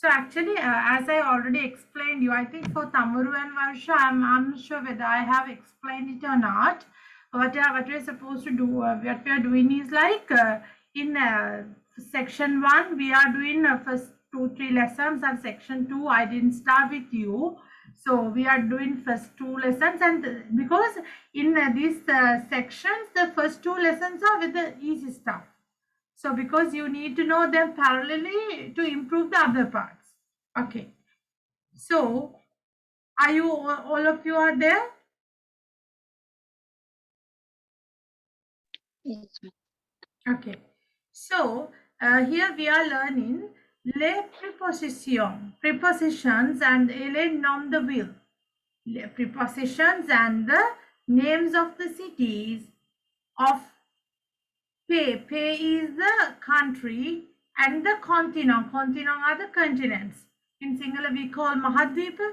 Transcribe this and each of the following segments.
So actually, as I already explained you, I think for Tamaru and Varsha, I'm not sure whether I have explained it or not. What we're supposed to do, what we are doing is like in section 1, we are doing first 2-3 lessons, and section 2, I didn't start with you. So we are doing first 2 lessons, and because in these sections, the first 2 lessons are with the easy stuff. So because you need to know them parallelly to improve the other parts. Okay. So are you all of you are there? Yes. Okay. So here we are learning les prepositions and les noms de ville. Les prepositions and the names of the cities of Pays. Pays is the country, and the continent. Continent are the continents. In Sinhala we call Mahadvipa.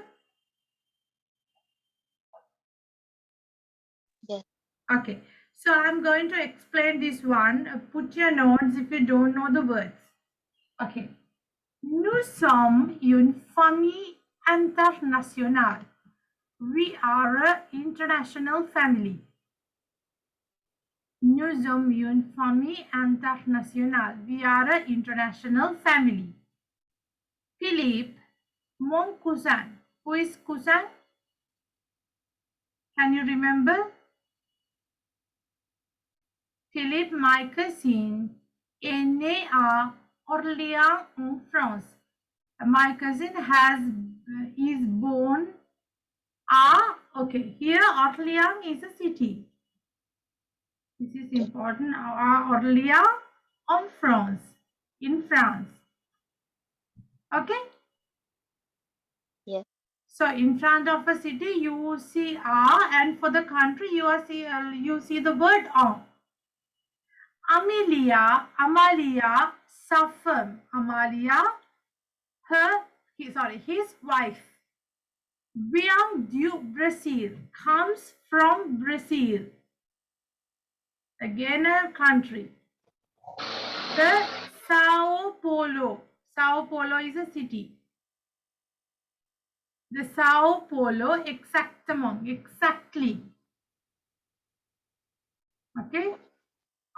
Yes. Okay, so I'm going to explain this one. Put your notes if you don't know the words. Okay. Nous sommes une famille internationale. We are an international family. Nous sommes une famille internationale. We are an international family. Philippe, mon cousin. Who is cousin? Can you remember? Philippe, my cousin, est né à Orléans en France. My cousin is born okay, here Orléans is a city. This is important. Orléans en France, in France. Okay? Yes. So in front of a city you see and for the country you see the word en. Amalia, sa femme. Amalia, his wife. Vient du Brazil, comes from Brazil. Again a country. The Sao Paulo. Sao Paulo is a city. The Sao Paulo, exactly. Okay.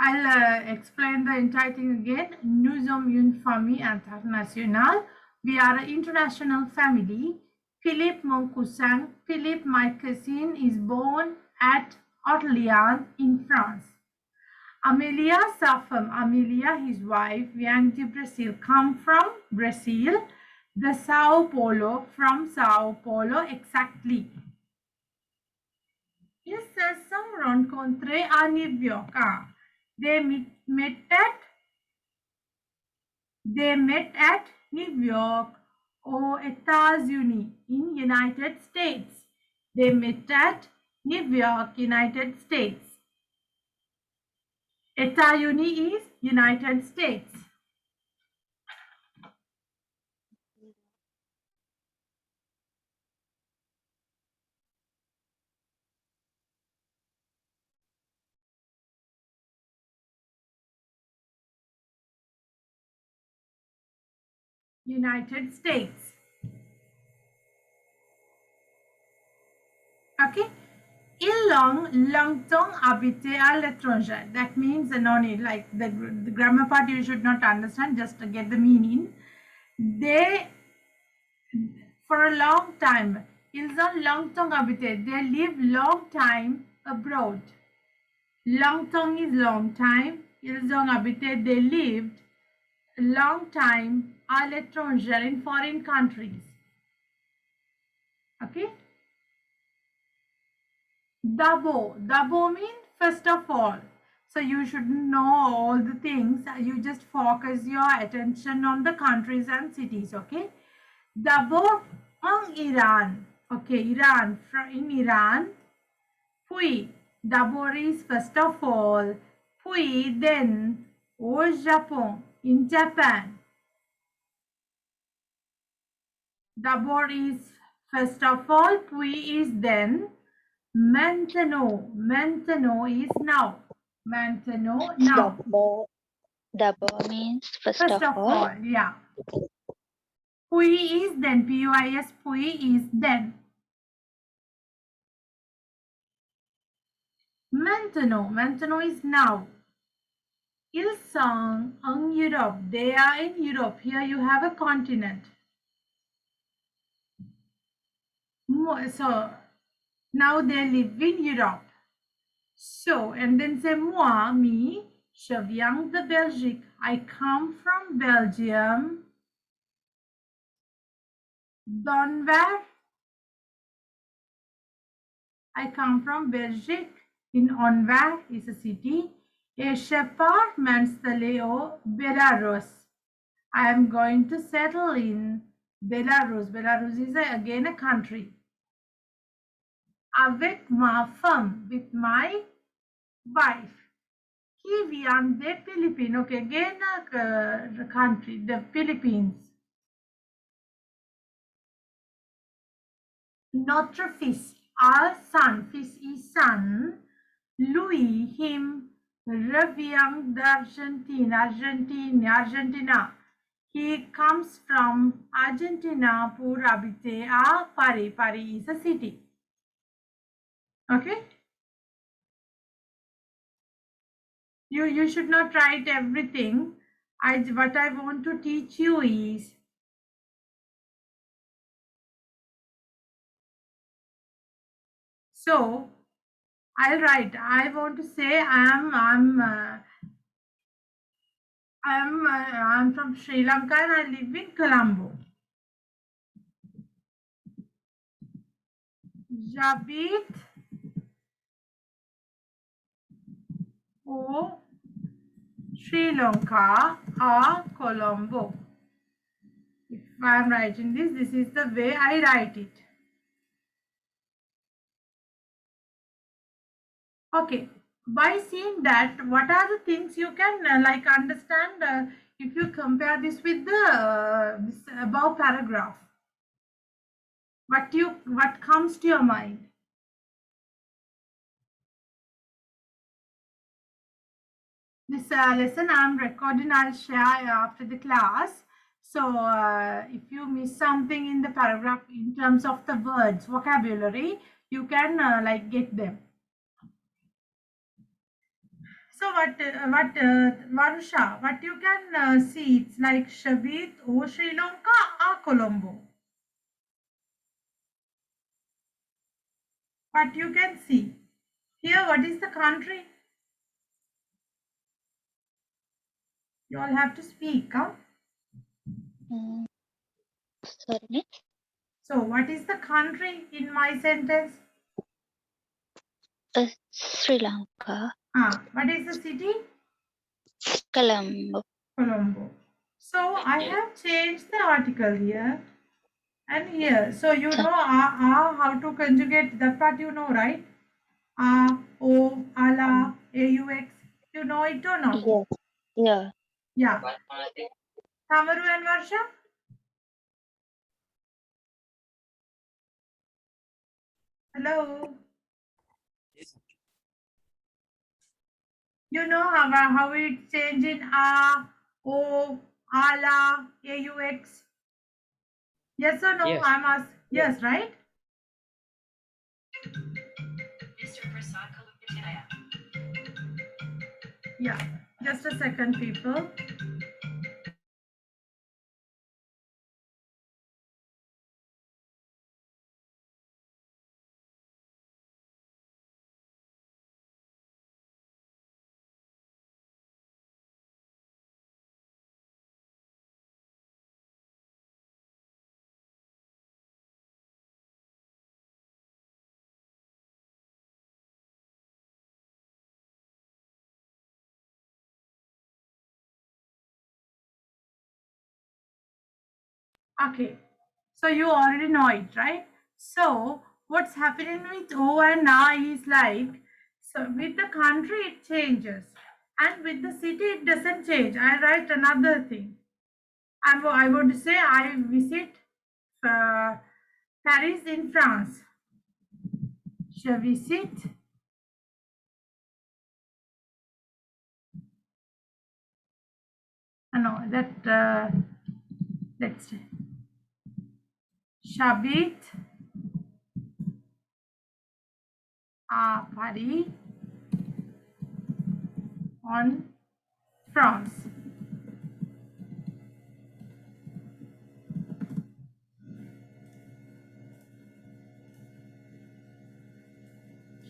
I'll explain the entire thing again. Nous sommes une famille internationale. We are an international family. Philippe, mon cousin, Philippe, my cousin, is born at Orléans in France. Amelia, sa femme, Amelia, his wife, vient du Brazil, come from Brazil. The Sao Paulo, from Sao Paulo, exactly. Ils se sont rencontrés à New York. They met at New York or États-Unis in United States. They met at New York, United States. États-Unis is United States. United States. Okay. Ils ont longtemps habité à l'étranger. That means no need, like the grammar part you should not understand, just to get the meaning. They, for a long time, ils ont longtemps habité. They live long time abroad. Longtemps is long time. Ils ont habité. They lived long time à l'étranger, in foreign countries. Okay. D'abord means first of all. So you shouldn't know all the things. You just focus your attention on the countries and cities. Okay. D'abord en Iran. Okay, Iran. In Iran. Puis. D'abord is first of all. Puis then au Japon. In Japan. D'abord is first of all. Puis is then. Maintenant. Maintenant is now. Maintenant now. D'abord means first of all. Yeah. Puis is then. Puis, puis is then. Maintenant. Maintenant is now. Ils sont en Europe. They are in Europe. Here you have a continent. So now they live in Europe. So, and then say moi, me, je viens de Belgique. I come from Belgium. D'Anvers. I come from Belgique. In Anvers is a city. Et je pars m'installer au Belarus. I am going to settle in Belarus. Belarus is again a country. Avec ma femme, with my wife. Qui vient des Philippines. Okay, again the country, the Philippines. Notre fils, our son, fils is son. Lui, him, revient Argentina. He comes from Argentina pour habiter à Paris. Paris is a city. Okay? You should not write everything. What I want to teach you is so I'll write. I want to say I'm from Sri Lanka and I live in Colombo. J'habite au Sri Lanka à Colombo. If I'm writing this is the way I write it. Okay. By seeing that, what are the things you can understand if you compare this with the this above paragraph? What comes to your mind? This lesson I'm recording, I'll share after the class. So if you miss something in the paragraph in terms of the words, vocabulary, you can get them. So Varusha, what you can see, it's like Shabit or Sri Lanka or Colombo. What you can see. Here, what is the country? You all have to speak, huh? Sorry. So, what is the country in my sentence? Sri Lanka. What is the city? Colombo. Colombo. So, I have changed the article here and here. So, you know how to conjugate that part, you know, right? O, ala, aux. You know it or not? Yes. Yeah. Yeah. Tamaru and Varsha? Hello. You know how it changed in o, ala, aux? Yes or no? Yes. I'm asked. Yes, right? Yeah. Just a second, people. Okay. So you already know it, right? So what's happening with O and Na is like, so with the country it changes and with the city it doesn't change. I write another thing. I would say I visit Paris in France. Je visite no, that let's say J'habite à Paris, en France.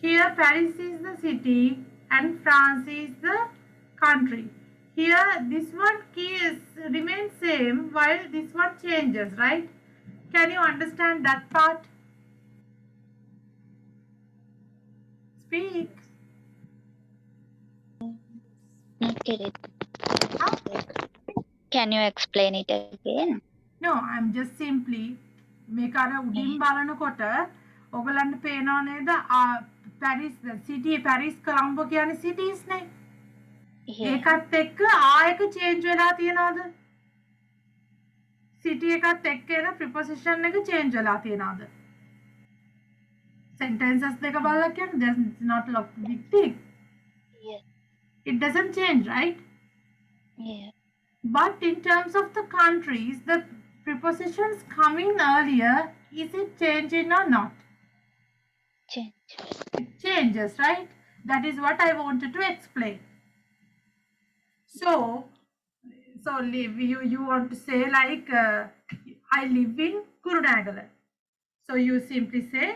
Here Paris is the city and France is the country. Here this one key is remains same while this one changes, right? Can you understand that part? Speak. Not get it. Huh? Can you explain it again? No, I'm just simply මේක අර උඩින් බලනකොට ඔයගලන්ට පේනව නේද Paris සිටි Paris කොලම්බෝ කියන්නේ cities නේ Yeah. ඒකත් එක්ක ආයක චේන්ජ් වෙලා තියනවද සිටි එකත් එක්ක එන ප්‍රිපොසිෂන් එක චේන්ජ් වෙලා තියනවද sentences දෙක බලලා කියන්නේ that's not a big thing. Yeah. It doesn't change, right? Yeah. But in terms of the countries, the prepositions coming earlier, is it changing or not? Change. It changes, right? That is what I wanted to explain. So you want to say like I live in Kurunagala. So you simply say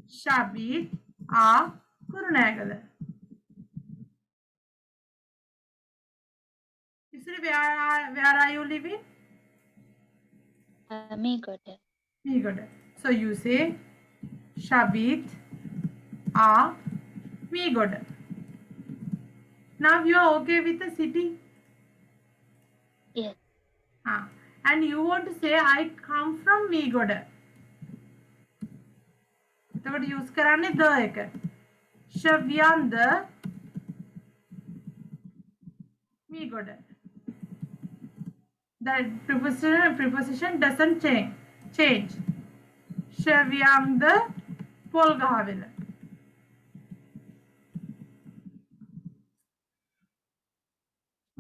J'habite à Kurunagala. You see where are you living? Me got it. Me good. So you say J'habite à me good. Now you are okay with the city? Yes. And you want to say I come from me good. එතකොට use කරන්නේ the එක. Je viens de me good. The preposition doesn't change. Je viens de Polgaville.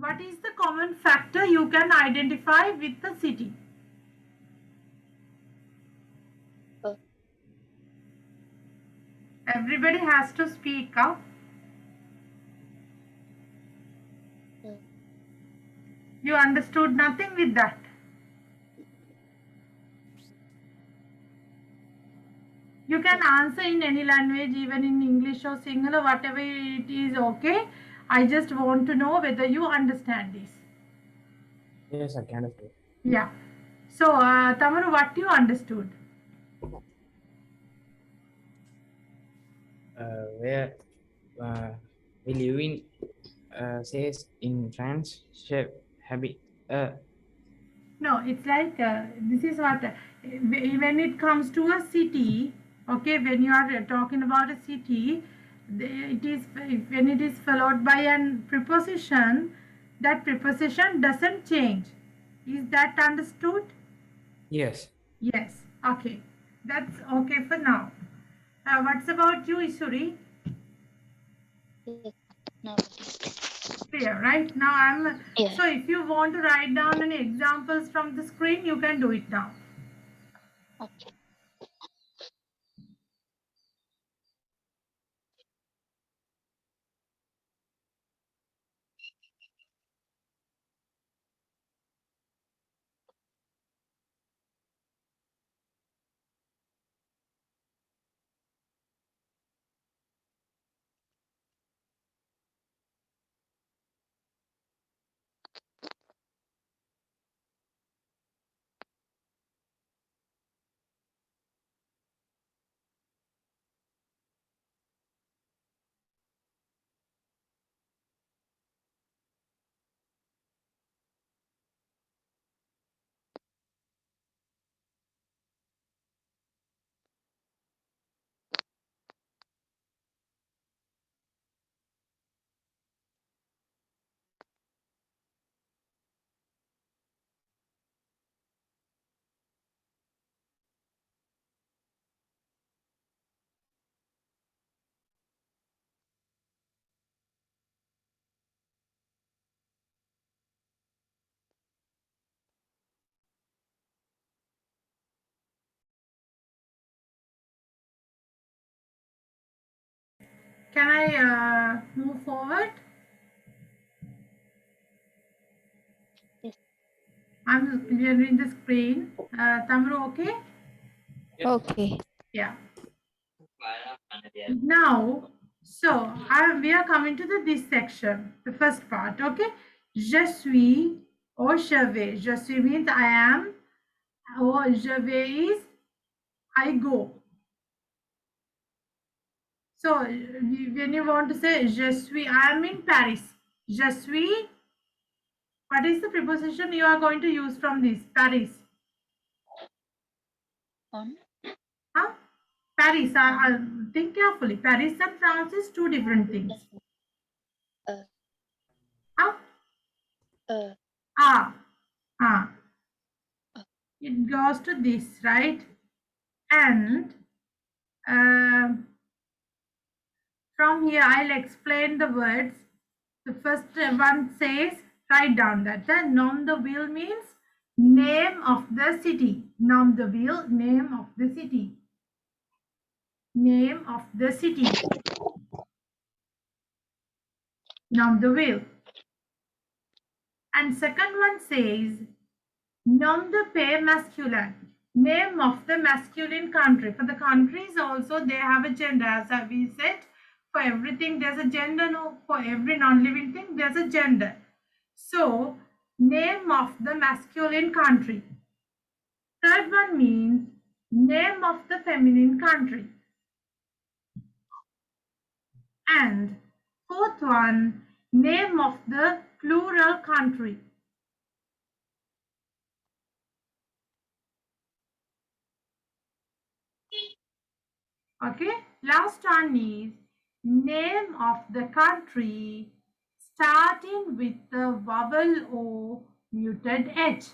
What is the common factor you can identify with the city? Everybody has to speak up. You understood nothing with that. You can answer in any language, even in English or Sinhala, whatever it is, okay. I just want to know whether you understand this. Yes, I can understand. Yeah. So, Tamaru, what you understood? Where we live in says in France, chef habit. No, it's like this is what when it comes to a city, okay, when you are talking about a city, it is when it is followed by an preposition, that preposition doesn't change. Is that understood? Yes. Yes. Okay. That's okay for now. What's about you, Isuri? Yes. No. Clear, right? Now I'm. Yeah. So if you want to write down any examples from the screen, you can do it now. Okay. Can I move forward? Yes. I'm clearing the screen. Tamru, okay? Okay. Yeah. Now, so we are coming to this section, the first part, okay? Je suis or je vais. Je suis means I am, or je vais is I go. So when you want to say je suis, I am in Paris. Je suis, what is the preposition you are going to use from this? Paris. On. Huh? Paris. Think carefully. Paris and France is two different things. Huh? Ah. Ah. It goes to this, right? And from here I'll explain the words. The first one says, write down that the nom de ville means name of the city. Nom de ville, name of the city. Name of the city. Nom de ville. And second one says, nom de pays masculin. Name of the masculine country. For the countries also they have a gender, as we said. For everything there's a gender. No, for every non-living thing there's a gender. So name of the masculine country. Third one means name of the feminine country. And fourth one, name of the plural country. Okay, last one is name of the country starting with the vowel O muted H.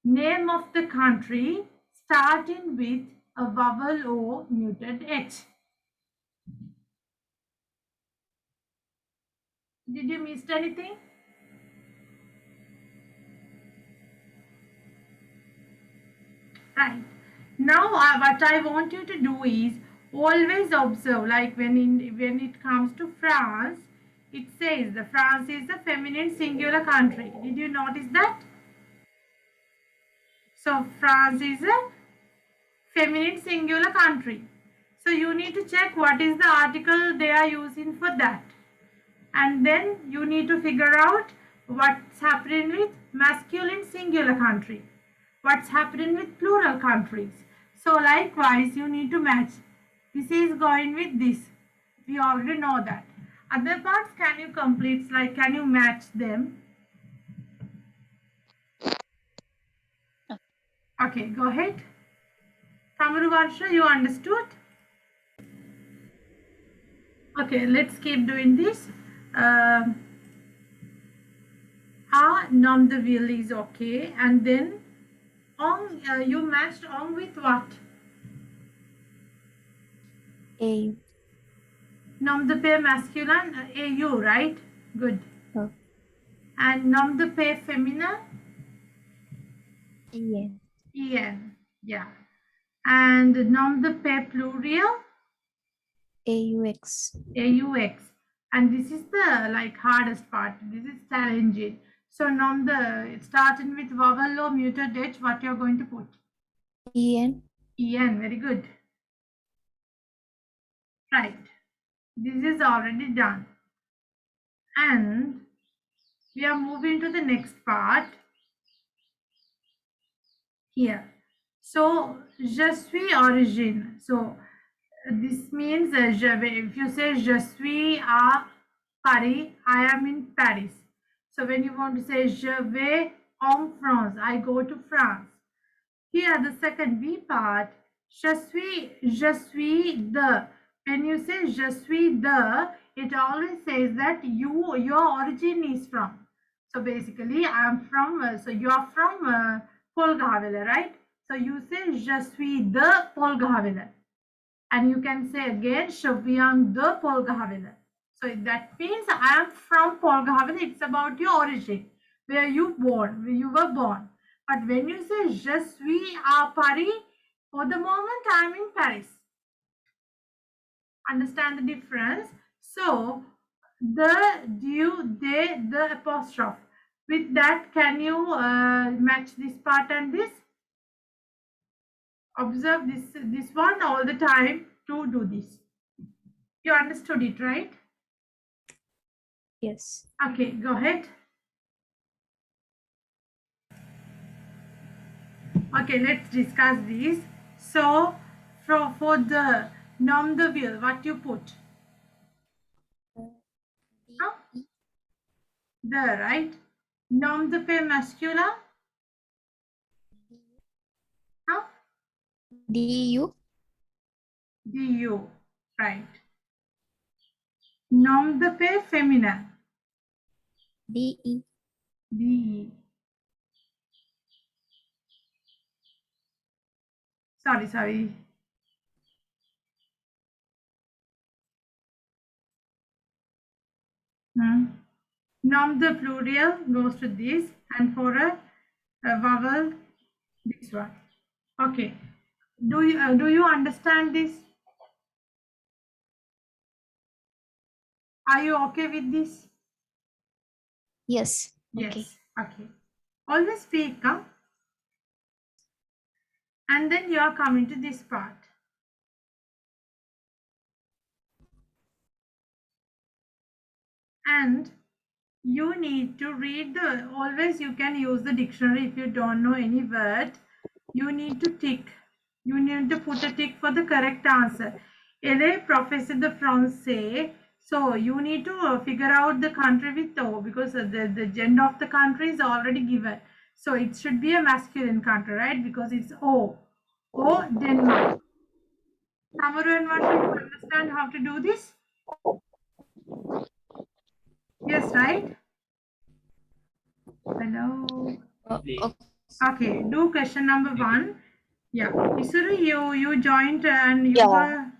Name of the country starting with a vowel O muted H. Did you miss anything? Right. Now what I want you to do is always observe, like when it comes to France, it says the France is a feminine singular country. Did you notice that? So France is a feminine singular country. So you need to check what is the article they are using for that. And then you need to figure out what's happening with masculine singular country. What's happening with plural countries. So likewise, you need to match. This is going with this. We already know that. Other parts, can you complete? Like, can you match them? Okay, go ahead. Tamaru Varsha, you understood? Okay, let's keep doing this. Nom de ville is okay. And then on, you matched on with what? A. Nom de paix masculin, AU, right? Good. Oh. And nom de paix féminin? En. EN, yeah. And nom de paix plurial? AUX. AUX. And this is the hardest part. This is challenging. So nom de starting with vowel or muted H, what you're going to put? En. EN, very good. Right. This is already done. And we are moving to the next part here. So, je suis origine. So, this means if you say je suis à Paris, I am in Paris. So, when you want to say je vais en France, I go to France. Here, the second B part, je suis the. When you say je suis the, it always says that your origin is from. So basically, I'm from. So you are from Polgaville, right? So you say je suis de Polgaville, and you can say again je viens de Polgaville. So that means I am from Polgaville. It's about your origin, where you were born. But when you say je suis à Paris, for the moment I am in Paris. Understand the difference? So the, you, they, the apostrophe. With that, can you match this part and this? Observe this one all the time to do this. You understood it, right? Yes. Okay, go ahead. Okay, let's discuss this. So for the nom de ville, what you put? Huh? The, right? Nom de paix masculin? Huh? DU. Du, right? Nom de paix féminin? DE. De. Sorry. Nom de plurial goes to this, and for a vowel, this one. Okay. Do you understand this? Are you okay with this? Yes. Yes. Okay. Okay. Always speak, huh? And then you are coming to this part. And you need to read the, always you can use the dictionary if you don't know any word. You need to tick. You need to put a tick for the correct answer. Elle est professeur de français. So you need to figure out the country with O, because the gender of the country is already given. So it should be a masculine country, right? Because it's O. O, Denmark. Samaru and Varsha, you understand how to do this? Yes, right? Hello. Okay. Okay, do question number 1. Yeah, Isuru, you joined and you Yeah. were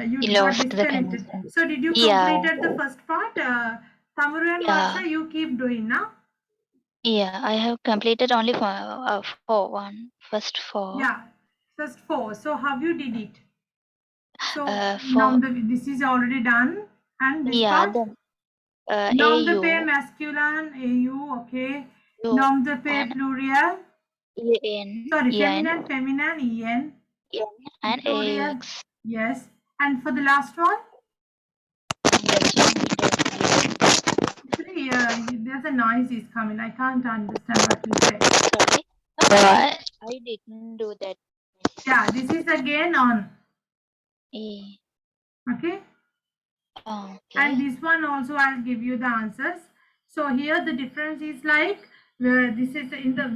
you He got lost the disconnected. connection. So did you Yeah. completed the first part? Tamaru and Yeah. Varsha, you keep doing now. Yeah, I have completed only for one. First four. Yeah, first 4. So how you did it? So For this is already done, and this yeah, part. then Nom de paix AU, masculine, AU, okay. U, Nom de paix and plurial. EN, Sorry, EN, feminine, EN. EN, and Plurial, AX. yes. And for the last one, actually, there's a noise is coming. I can't understand what you say. Sorry, I didn't do that. Yeah, this is again on. E. Okay. Okay. And this one also I'll give you the answers. So here the difference is like this is in the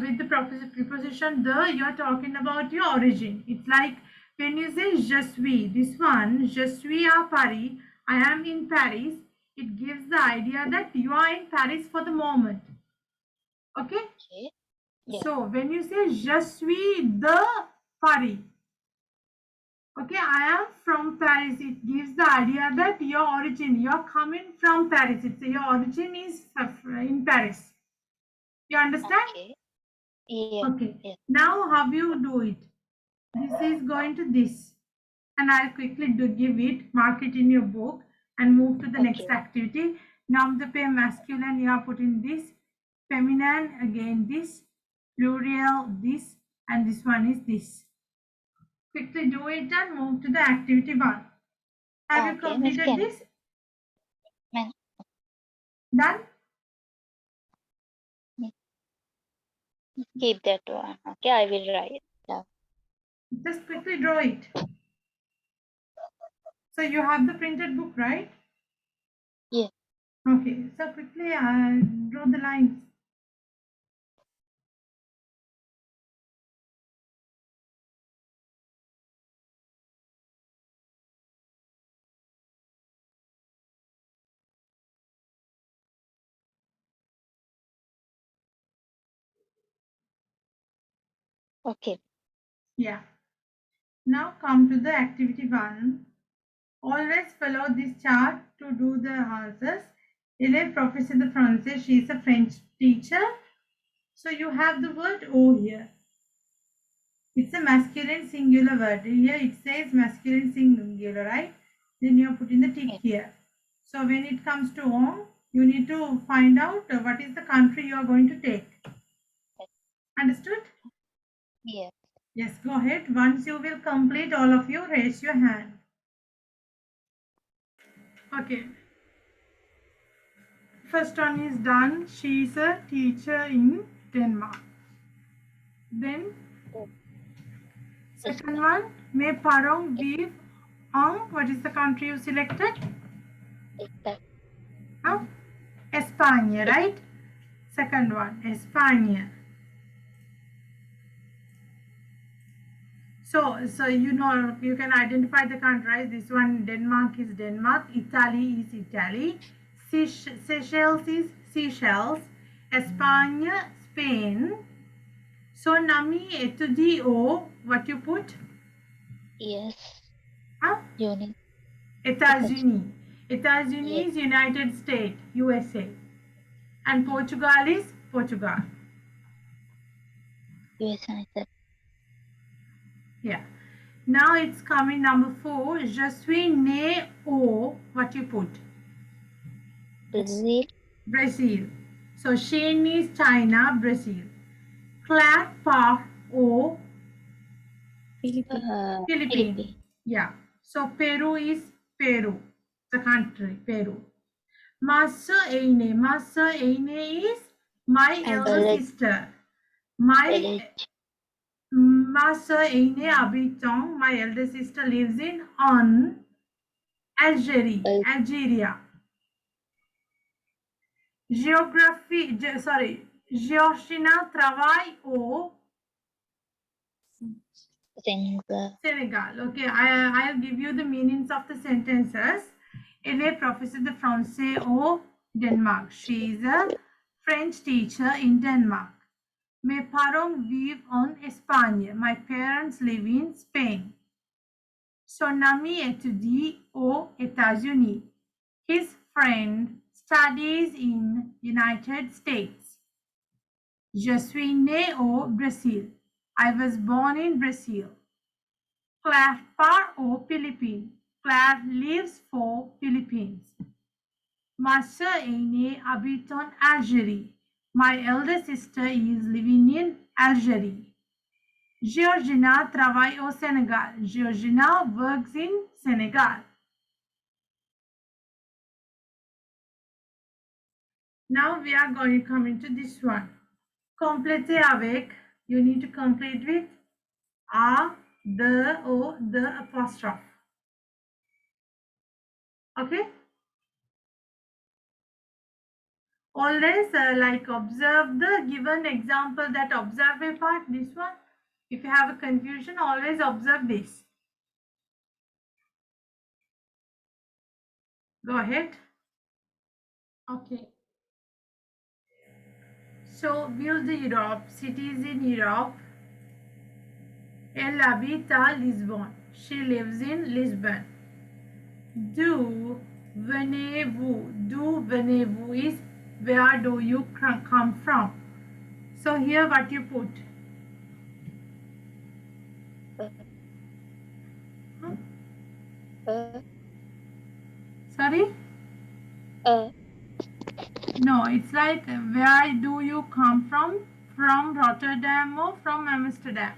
with the preposition the, you're talking about your origin. It's like when you say je suis, this one je suis à Paris, I am in Paris, it gives the idea that you are in Paris for the moment. Okay. Okay. Yeah. So when you say je suis de Paris, okay, I am from Paris, it gives the idea that your origin, you're coming from Paris. It's your origin is in Paris. You understand? Okay. Yeah. Okay. Yeah. Now how you do it? This is going to this. And I'll quickly give it, mark it in your book, and move to the next Okay. activity. Nom de paix masculine, you are putting this. Feminine, again this. Plural, this. And this one is this. Quickly do it and move to the activity 1. Have you Okay, Miss completed Ken. this? Ma'am. Done? Keep that one. Okay, I will write down. Just quickly draw it. So you have the printed book, right? Yeah. Okay, so quickly draw the lines. Okay. Yeah. Now come to the activity 1. Always follow this chart to do the answers. Elle est professeur de français. She is a French teacher. So you have the word O here. It's a masculine singular word. Here it says masculine singular, right? Then you are putting the tick Yes. here. So when it comes to home, you need to find out what is the country you are going to take. Understood? Yes. Yes, go ahead. Once you will complete, all of you raise your hand. Okay. First one is done. She is a teacher in Denmark. Then second one, mes parents vivent en, what is the country you selected? Huh? Espagne, right? Second one, Espagne. So you know, you can identify the country, right? This one, Denmark is Denmark, Italy is Italy, Seychelles is Seychelles, Espagne, Spain. So Nami étudie au, what you put? Yes. Huh? Uni. États-Unis. États-Unis Yes. is United States, USA. And Portugal is Portugal. US I said. Yeah. Now it's coming number 4. Je suis né au, what you put? Brazil. Brazil. So Shane is China, Brazil. Claire par au, Philippines. Philippines. Philippines. Yeah. So Peru is Peru, the country, Peru. Ma sœur aînée is my elder Village. sister. My Village. Ma sœur aînée habite en, my elder sister lives in on Algeria. Georgina travaille au Sénégal. Okay, I'll give you the meanings of the sentences. Elle est professeure de français au Denmark. She is a French teacher in Denmark. Mes parents vivent en Espagne. My parents live in Spain. Son ami étudie aux États-Unis. His friend studies in United States. Je suis né au Brésil. I was born in Brazil. Claire part aux Philippines. Claire lives for Philippines. Ma sœur aînée habite en Algérie. My elder sister is living in Algeria. Georgina travaille au Sénégal. Georgina works in Senegal. Now we are going to come into this one. Compléter avec, you need to complete with a, the, or the apostrophe. Okay? Always like observe the given example, that observe part, this one. If you have a confusion, always observe this. Go ahead. Okay. So, ville d'Europe, cities in Europe. Elle habite à Lisbonne. She lives in Lisbon. D'où venez-vous? D'où venez-vous is where do you come from? So here what you put? Sorry? No, it's like where do you come from? From Rotterdam or from Amsterdam?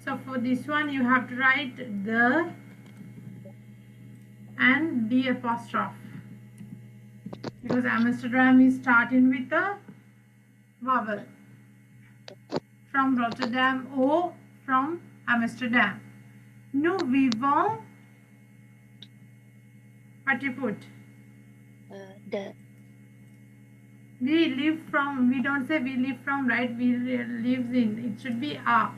So for this one you have to write the and the apostrophe, because Amsterdam is starting with a vowel. From Rotterdam or from Amsterdam. Nous vivons, what you put? We live from, we don't say we live from, right? We lives in, it should be a.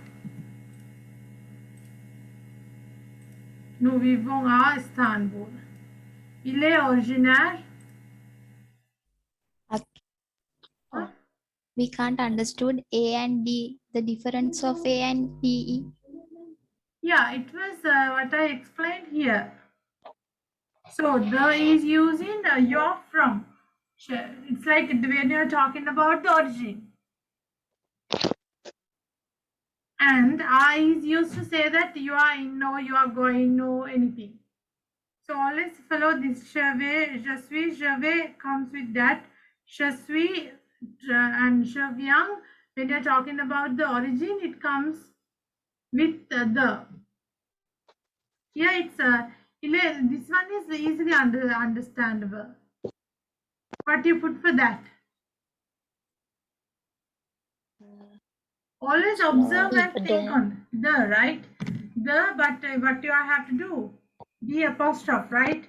Nous vivons à Istanbul. Il est originaire. We can't understood A and D, the difference of A and DE. Yeah, it was what I explained here. So the is using you're from. It's like when you're talking about the origin. And I is used to say that you are in, no, you are going, no, anything. So always follow this je vais comes with that. Je suis and je viens. When you're talking about the origin, it comes with the. Here it's this one is easily understandable. What you put for that? Always observe and think on the, right? The, but what you have to do? The apostrophe, right?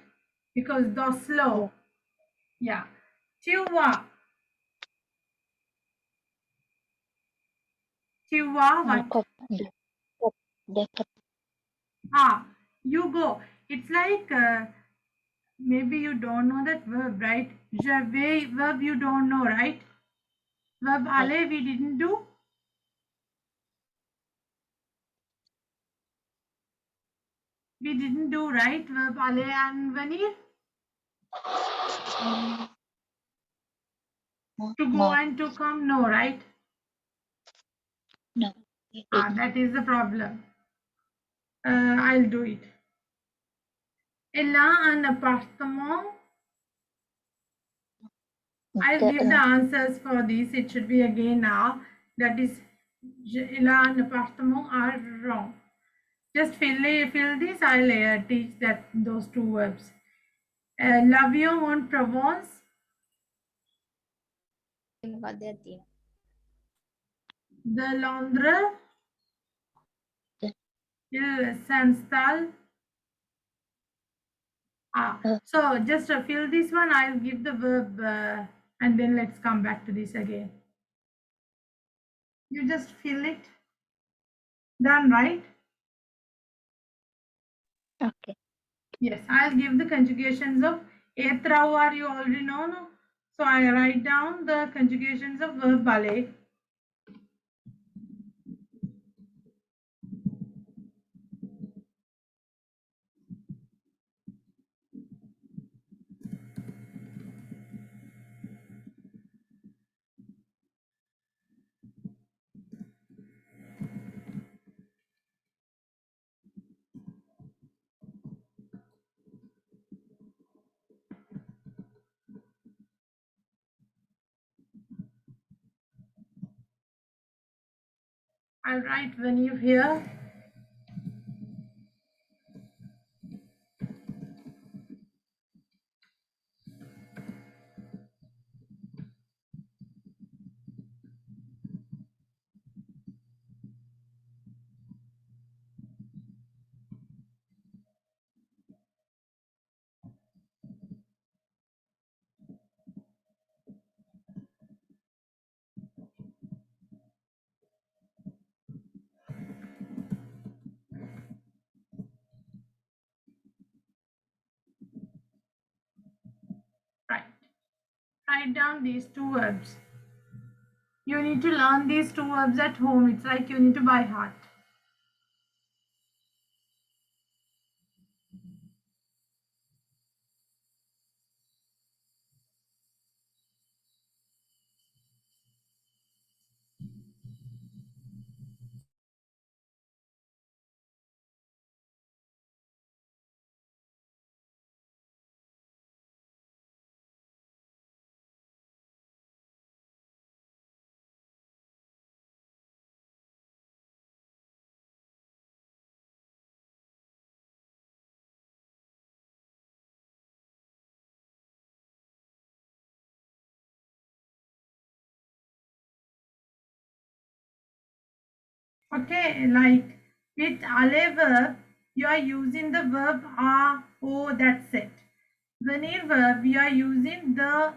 Because the slow. Yeah. Tu vois. Tu vois what? Ah, you go. It's like maybe you don't know that verb, right? Je vais verb you don't know, right? Verb aller we didn't do. We didn't do, right? Verb aller and venir. To go and to come, no, right? No. Ah, that is the problem. I'll do it. Elle a un appartement. I'll give the answers for this. It should be again now. That is, elle a un appartement are wrong. Just fill this. I'll teach that those two verbs. L'avion en Provence. De Londres. Il s'installe. So just fill this one. I'll give the verb and then let's come back to this again. You just fill it. Done, right? Okay. Yes, I'll give the conjugations of etra are you already know, no? So I write down the conjugations of verb aller. I'll write venir here. Right. Write down these two verbs. You need to learn these two verbs at home. It's like you need to by heart. Okay, like with aller verb, you are using the verb are, oh, that's it. Venir verb, you are using the,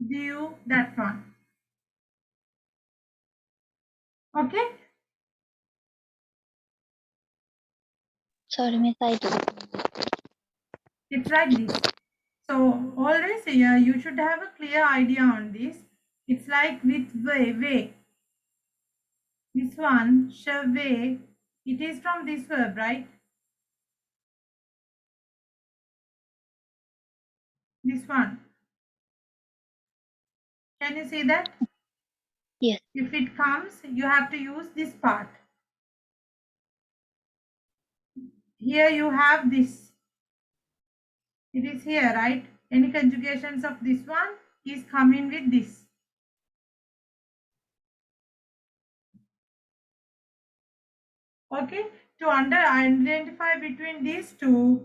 do, that one. Okay? Sorry, Miss, I did. It's like this. So always you should have a clear idea on this. It's like with way. This one, way, it is from this verb, right? This one. Can you see that? Yes. If it comes, you have to use this part. Here you have this. It is here, right? Any conjugations of this one is coming with this. Okay, to identify between these two,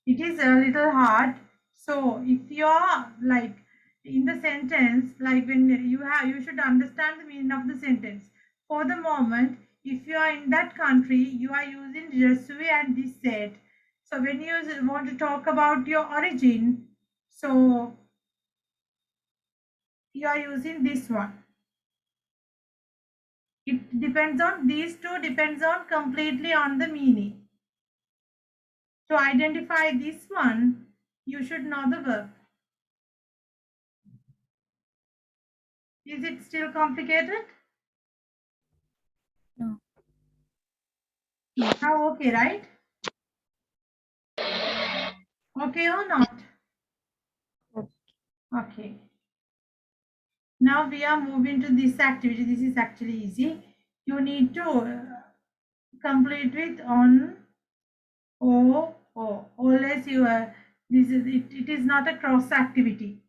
it is a little hard. So if you are like in the sentence, like when you should understand the meaning of the sentence. For the moment, if you are in that country, you are using je suis and this said. So when you want to talk about your origin, so you are using this one. It depends on, these two depends on completely on the meaning. To identify this one, you should know the verb. Is it still complicated? No. Now okay, right? Okay or not? Okay. Now we are moving to this activity. This is actually easy. You need to complete with on, o, o. Always you this is it. It is not a cross activity.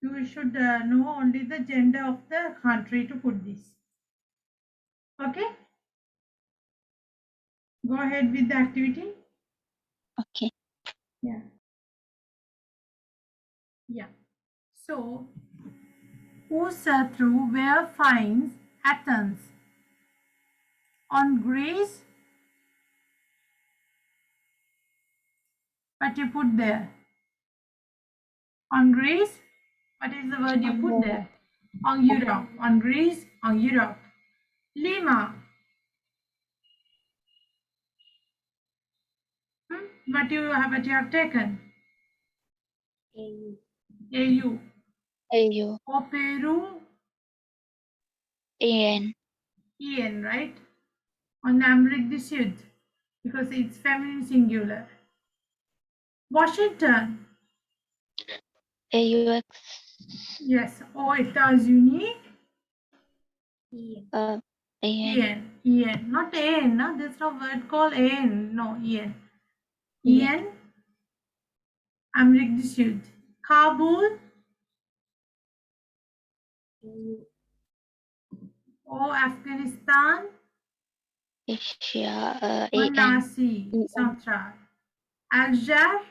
You should know only the gender of the country to put this. Okay. Go ahead with the activity. Okay. Yeah. Yeah. So, whose through where finds Athens on Greece? What you put there? On Greece? What is the word you put there? On Europe. On Greece? On Europe. Lima. What you have taken? AU. AU. AU. O Peru, AN. EN, right? On Amérique du Sud, because it's feminine singular. Washington. AUX. Yes. Aux États-Unis. AN. EN. EN. Not AN. No? There's no word called AN. No, EN. EN. Amérique du Sud. Kabul. O Afghanistan. Asia. On AN. Nasi. Central. Alger.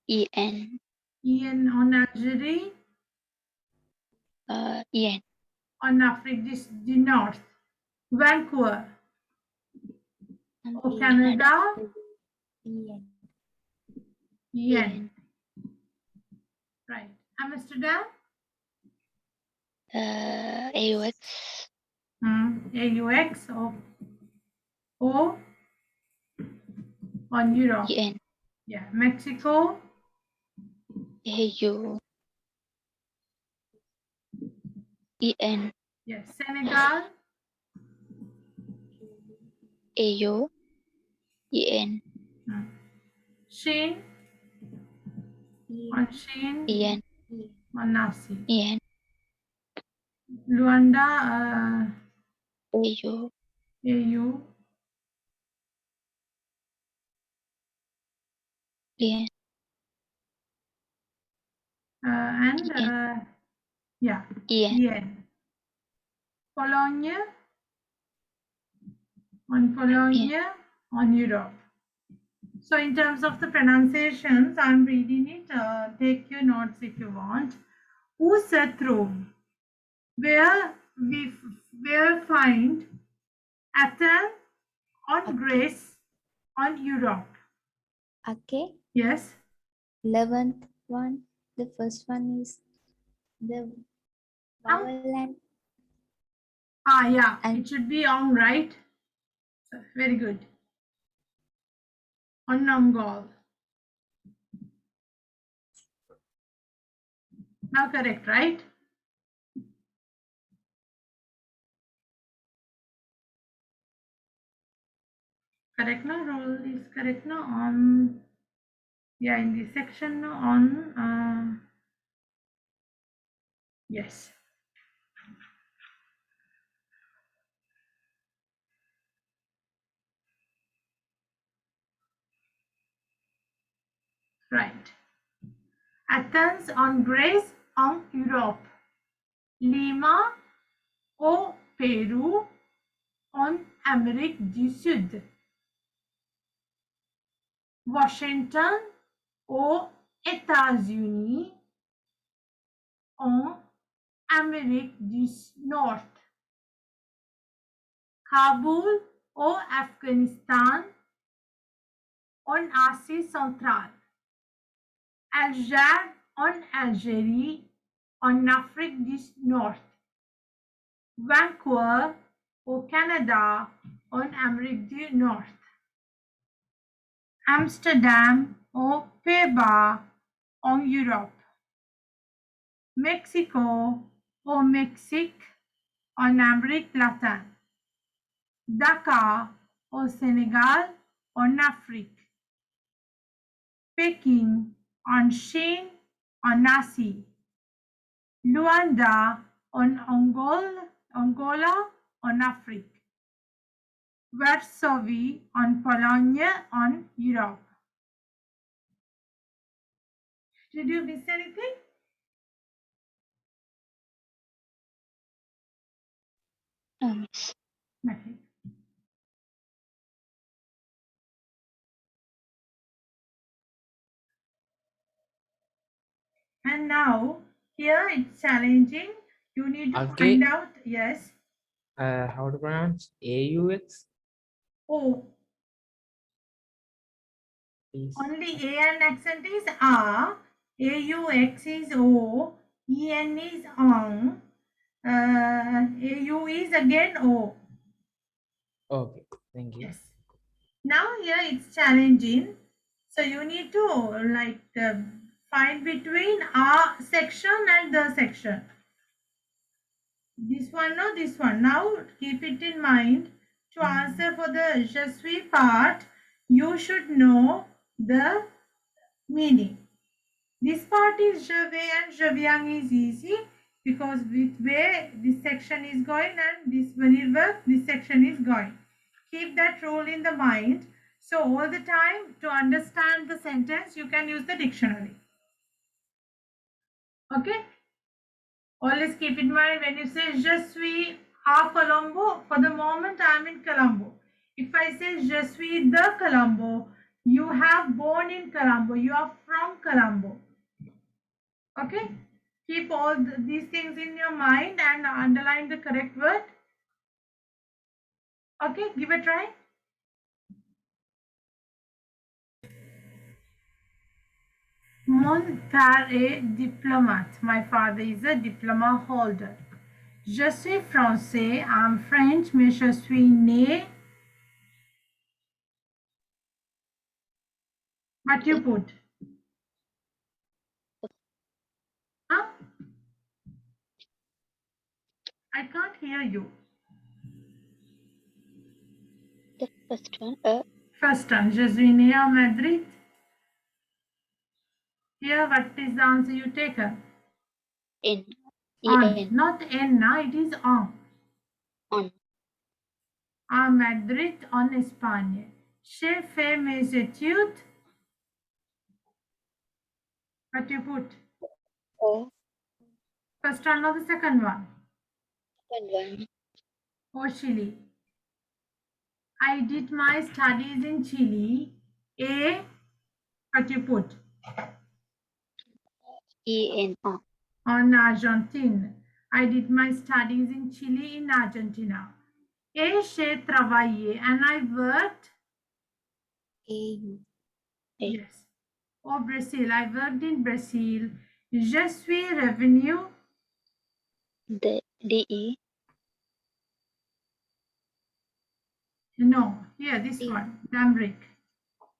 EN. EN on Algerie. EN. On Afrique du Nord. Vancouver. Au Canada. EN. Right. Amsterdam. AUX. AUX. O on Europe. EN. Yeah. Mexico. AU. EN. Yes. Senegal. AU. EN. Shin. On Shin. EN. On Nasi. EN. Luanda. AU. AU. EN. And yeah. EN. EN. Polonia. On Polonia. On Europe. So in terms of the pronunciations, I'm reading it. Take your notes if you want. Usetro, where we find Athens on Greece on Europe. Okay. Yes. 11th one. The first one is the vowel and Yeah. And- It should be on, right? So, very good. On Nongol. Now correct, right? Correct now. Roll is correct now. On, yeah, in this section on yes. Right. Athens en Grèce en Europe. Lima au Pérou en Amérique du Sud. Washington aux États-Unis en Amérique du Nord. Kaboul au Afghanistan en Asie centrale. Alger en Algérie en Afrique du Nord. Vancouver au Canada en Amérique du Nord. Amsterdam aux Pays-Bas en Europe. Mexico au Mexique en Amérique latine. Dakar au Sénégal en Afrique. Pékin en Chine en Asie. Luanda en Angola en Afrique. Varsovie en Pologne en Europe. Did you miss anything? No, miss. Okay. And now here it's challenging. You need to Okay. find out. Yes. How to pronounce AUX? O. Please. Only A and accent is A. AUX is O. EN is on. AU is again O. Okay. Thank you. Yes. Now here it's challenging. So you need to find between a section and the section. This one or this one. Now keep it in mind. To answer for the je suis part, you should know the meaning. This part is je vais and je viens is easy because with where this section is going and this will work, this section is going. Keep that rule in the mind. So all the time to understand the sentence, you can use the dictionary. Okay? Always keep in mind when you say je suis à Colombo, for the moment I am in Colombo. If I say je suis the Colombo, you have born in Colombo, you are from Colombo. Okay? Keep all these things in your mind and underline the correct word. Okay, give a try. Mon père est diplomate. My father is a diploma holder. Je suis français. I'm French, mais je suis né. What you put? Huh? I can't hear you. The first one. First one, je suis né à Madrid. Here, what is the answer you take? In. On, En. not en, it is on. On. À Madrid, en Espagne. J'ai fait mes études. What you put? O. First one or the second one? Second one. Or Chile. I did my studies in Chile. A, what you put? En. On Argentine. I did my studies in Chile in Argentina. A, j'ai travaillé and I worked. AU. Yes. Or Brazil. I worked in Brazil. Je suis revenu. The DE. No, here this one. D'Amérique.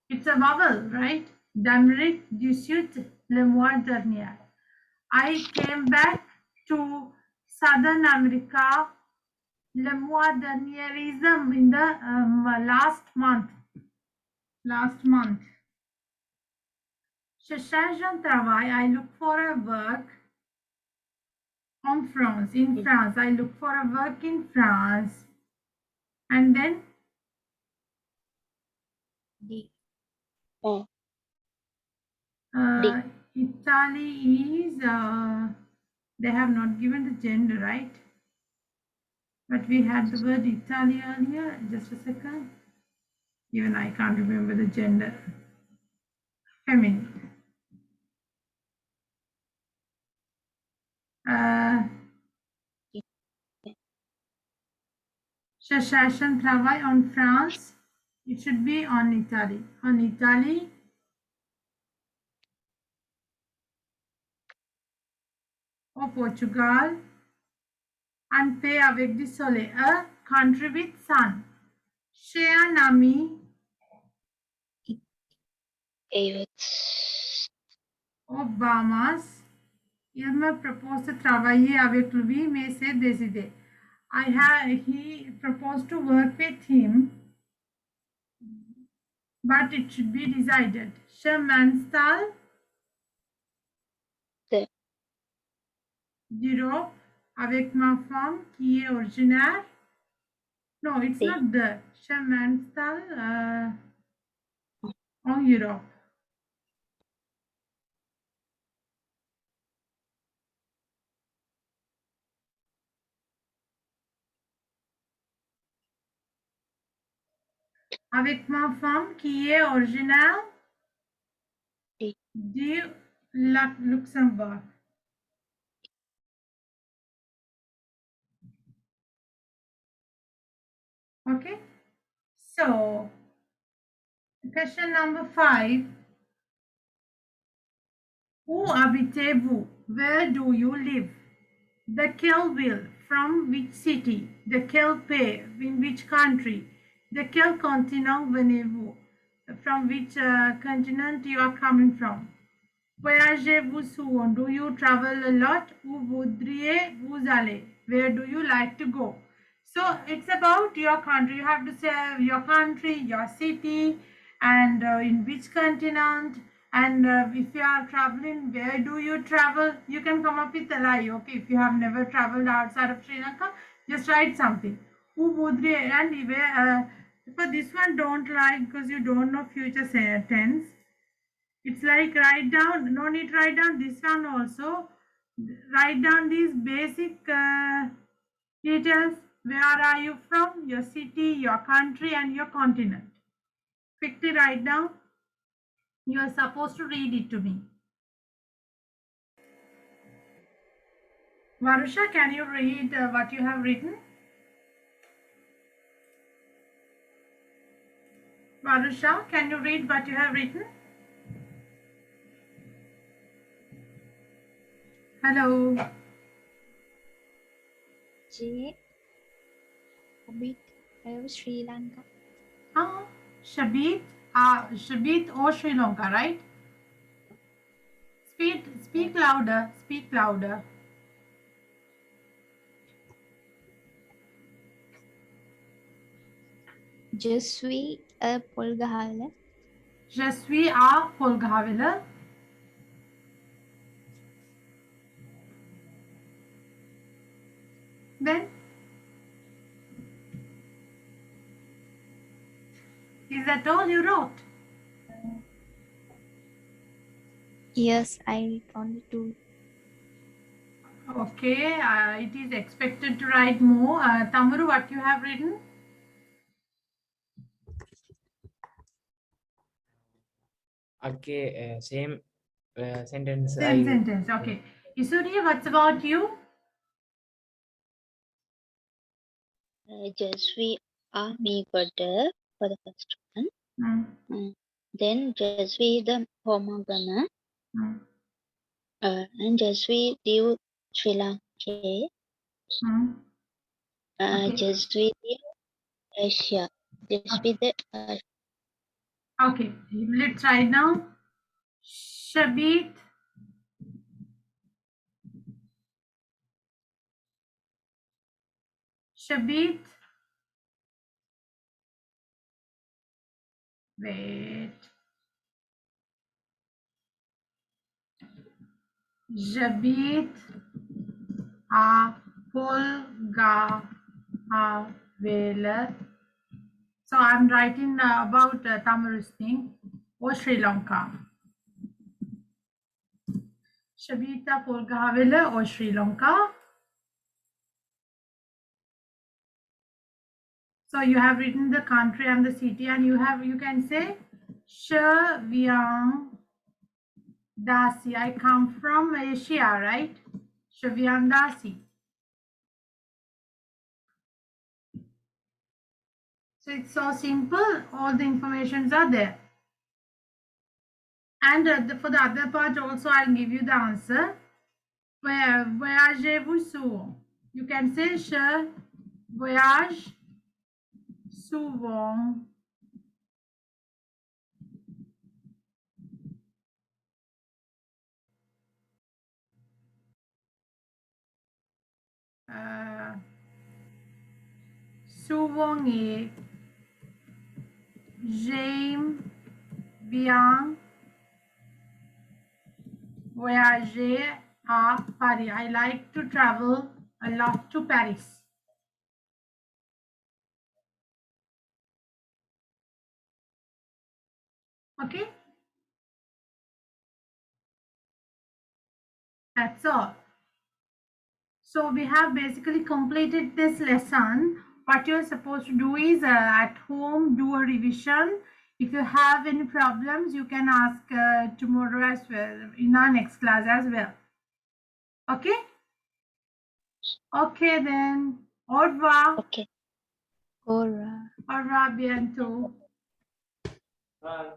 It's a vowel, right? D'Amérique du Sud le mois dernier. I came back to Southern America le mois dernier is in the last month. Last month. Je cherche un travail. I look for a work. En France. In France. I look for a work in France. And then D. O. Italy is, they have not given the gender, right? But we had the word Italy earlier. Just a second. Even I can't remember the gender. Feminine. Je cherche un travail en France. It should be on Italy. On Italy. Or Portugal. And paix avec du soleil. A country with sun. Chez un ami. AUX. Aux Bahamas. Il me propose de travailler avec lui, mais c'est décidé. He proposed to work with him, but it should be decided. Je m'installe The d'Europe avec ma femme qui est originaire. No, it's The. not the. Je m'installe en Europe. Avec ma femme qui est originaire The. du Luxembourg. Okay, so question number 5. Où habitez-vous? Where do you live? De quelle ville? From which city? De quel pays? In which country? De quel continent venez-vous? From which continent you are coming from? Voyagez-vous souvent? Do you travel a lot? Où voudriez-vous aller? Where do you like to go? So it's about your country. You have to say your country, your city, and in which continent. And if you are traveling, where do you travel? You can come up with a lie. Okay, if you have never traveled outside of Sri Lanka, just write something. Où voudriez, and for this one, don't write because you don't know future tense. It's like write down, no need write down this one also. Write down these basic details. Where are you from? Your city, your country, and your continent. Quickly write down. You are supposed to read it to me. Varusha, can you read what you have written? Varusha, can you read what you have written? Hello. J. Habit of Sri Lanka. Shabit, Shabit or Sri Lanka, right? Speak louder, speak louder. Je suis a Polgahale. Je suis à Polgaville. Then, is that all you wrote? Yes, I only two. Okay, it is expected to write more. Tamuru, what you have written? Okay, same sentence. Same sentence. Okay. Isuri, what's about you? Je suis à mi quarter for the first one. Then je suis the homogama. And je suis du Sri Lanka. Okay. Je suis the Asia. Je suis the Okay, let's write now. Shabit. Shabit. Wait. Jabit a Polga a Vela. So I'm writing about Tamarus thing or Sri Lanka. J'habite pour Gavelle or Sri Lanka. So you have written the country and the city, and you can say Je viens d'Asie. I come from Asia, right? Je viens d'Asie. So it's so simple. All the informations are there. And for the other part also, I'll give you the answer. Voyagez-vous souvent? You can say je voyage souvent. Souvent et j'aime bien voyager à Paris. I like to travel a lot to Paris. Okay? That's all. So we have basically completed this lesson. What you're supposed to do is at home do a revision. If you have any problems, you can ask tomorrow as well, in our next class as well. Okay? Okay then. Au revoir. Okay. Aura. Au revoir bientôt. Bye.